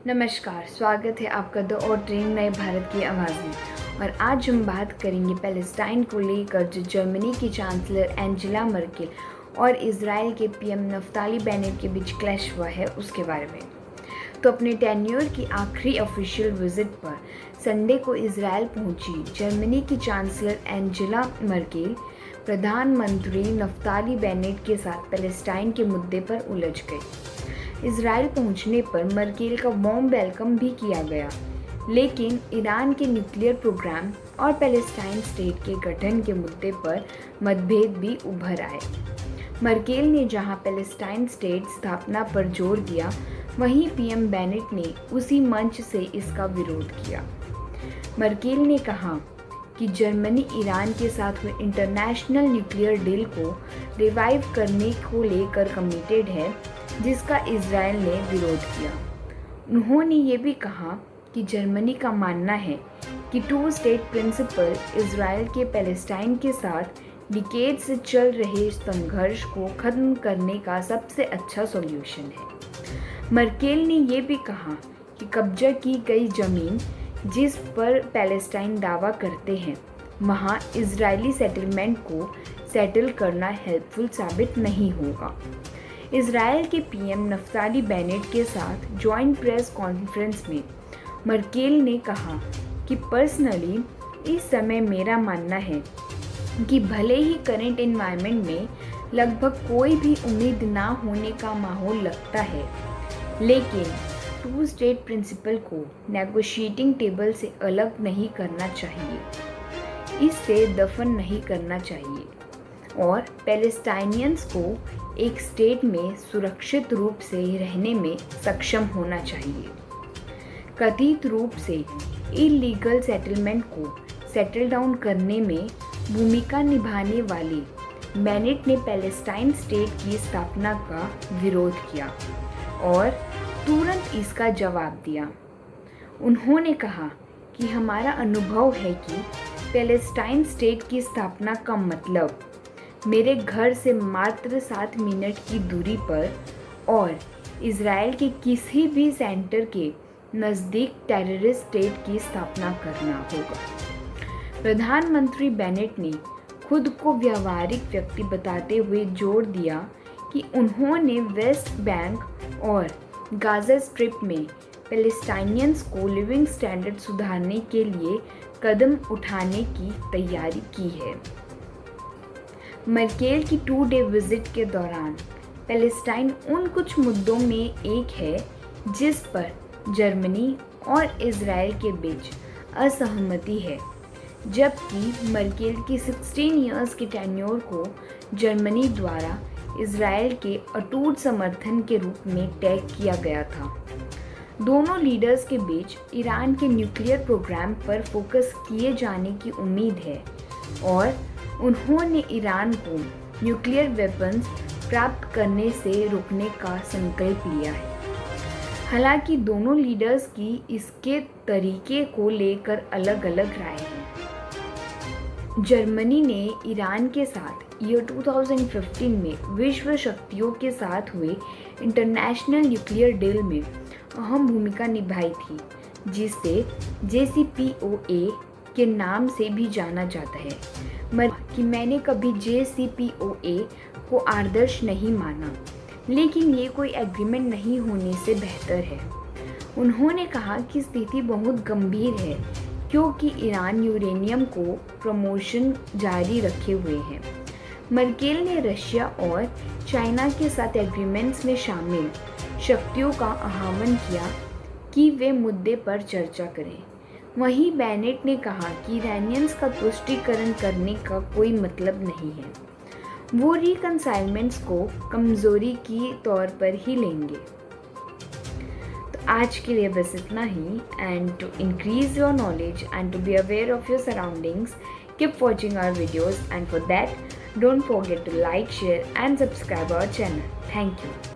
नमस्कार, स्वागत है आपका द और ट्रेन नए भारत की आवाज़ में। और आज हम बात करेंगे पैलेस्टाइन को लेकर जो जर्मनी की चांसलर एंजेला मर्केल और इजराइल के पीएम नफ्ताली बेनेट के बीच क्लैश हुआ है उसके बारे में। तो अपने टेन्योर की आखिरी ऑफिशियल विजिट पर संडे को इजराइल पहुंची जर्मनी की चांसलर एंजेला मर्केल प्रधानमंत्री नफ्ताली बेनेट के साथ पैलेस्टाइन के मुद्दे पर उलझ गई। इजराइल पहुंचने पर मर्केल का वार्म वेलकम भी किया गया, लेकिन ईरान के न्यूक्लियर प्रोग्राम और पैलेस्टाइन स्टेट के गठन के मुद्दे पर मतभेद भी उभर आए। मर्केल ने जहां पैलेस्टाइन स्टेट स्थापना पर जोर दिया, वहीं पीएम बेनेट ने उसी मंच से इसका विरोध किया। मर्केल ने कहा कि जर्मनी ईरान के साथ हुए इंटरनेशनल न्यूक्लियर डील को रिवाइव करने को लेकर कमिटेड है, जिसका इजराइल ने विरोध किया। उन्होंने ये भी कहा कि जर्मनी का मानना है कि टू स्टेट प्रिंसिपल इजराइल के पैलेस्टाइन के साथ डिकेड से चल रहे संघर्ष को खत्म करने का सबसे अच्छा सॉल्यूशन है। मर्केल ने ये भी कहा कि कब्जा की गई ज़मीन जिस पर पैलेस्टाइन दावा करते हैं, वहाँ इजरायली सेटलमेंट को सेटल करना हेल्पफुल साबित नहीं होगा। इजराइल के पीएम नफ्ताली बेनेट के साथ जॉइंट प्रेस कॉन्फ्रेंस में मर्केल ने कहा कि पर्सनली इस समय मेरा मानना है कि भले ही करंट एनवायरनमेंट में लगभग कोई भी उम्मीद ना होने का माहौल लगता है, लेकिन टू स्टेट प्रिंसिपल को नेगोशिएटिंग टेबल से अलग नहीं करना चाहिए, इससे दफन नहीं करना चाहिए और पैलेस्टाइनियंस को एक स्टेट में सुरक्षित रूप से रहने में सक्षम होना चाहिए। कथित रूप से इलीगल सेटलमेंट को सेटल डाउन करने में भूमिका निभाने वाले बेनेट ने पैलेस्टाइन स्टेट की स्थापना का विरोध किया और तुरंत इसका जवाब दिया। उन्होंने कहा कि हमारा अनुभव है कि पैलेस्टाइन स्टेट की स्थापना का मतलब मेरे घर से मात्र 7 मिनट की दूरी पर और इजराइल के किसी भी सेंटर के नज़दीक टेररिस्ट स्टेट की स्थापना करना होगा। प्रधानमंत्री बेनेट ने खुद को व्यावहारिक व्यक्ति बताते हुए जोर दिया कि उन्होंने वेस्ट बैंक और गाज़ा स्ट्रिप में पैलेस्टाइनियंस को लिविंग स्टैंडर्ड सुधारने के लिए कदम उठाने की तैयारी की है। मर्केल की 2 डे विजिट के दौरान पैलेस्टाइन उन कुछ मुद्दों में एक है जिस पर जर्मनी और इजराइल के बीच असहमति है, जबकि मर्केल की 16 इयर्स की टेन्योर को जर्मनी द्वारा इजराइल के अटूट समर्थन के रूप में टैग किया गया था। दोनों लीडर्स के बीच ईरान के न्यूक्लियर प्रोग्राम पर फोकस किए जाने की उम्मीद है और उन्होंने ईरान को न्यूक्लियर वेपन्स प्राप्त करने से रोकने का संकल्प लिया है। हालांकि दोनों लीडर्स की इसके तरीके को लेकर अलग अलग राय है। जर्मनी ने ईरान के साथ ईयर 2015 में विश्व शक्तियों के साथ हुए इंटरनेशनल न्यूक्लियर डील में अहम भूमिका निभाई थी, जिसे JCPOA के नाम से भी जाना जाता है। कि मैंने कभी JCPOA को आदर्श नहीं माना, लेकिन ये कोई एग्रीमेंट नहीं होने से बेहतर है। उन्होंने कहा कि स्थिति बहुत गंभीर है क्योंकि ईरान यूरेनियम को प्रमोशन जारी रखे हुए है। मर्केल ने रशिया और चाइना के साथ एग्रीमेंट्स में शामिल शक्तियों का आह्वान किया कि वे मुद्दे पर चर्चा करें। वहीं बेनेट ने कहा कि ईरानियंस का तुष्टीकरण करने का कोई मतलब नहीं है, वो रिकंसाइलमेंट्स को कमज़ोरी की तौर पर ही लेंगे। तो आज के लिए बस इतना ही। And to increase your knowledge and to be aware of your surroundings, keep watching our videos and for that don't forget to like, share and subscribe our channel. Thank you.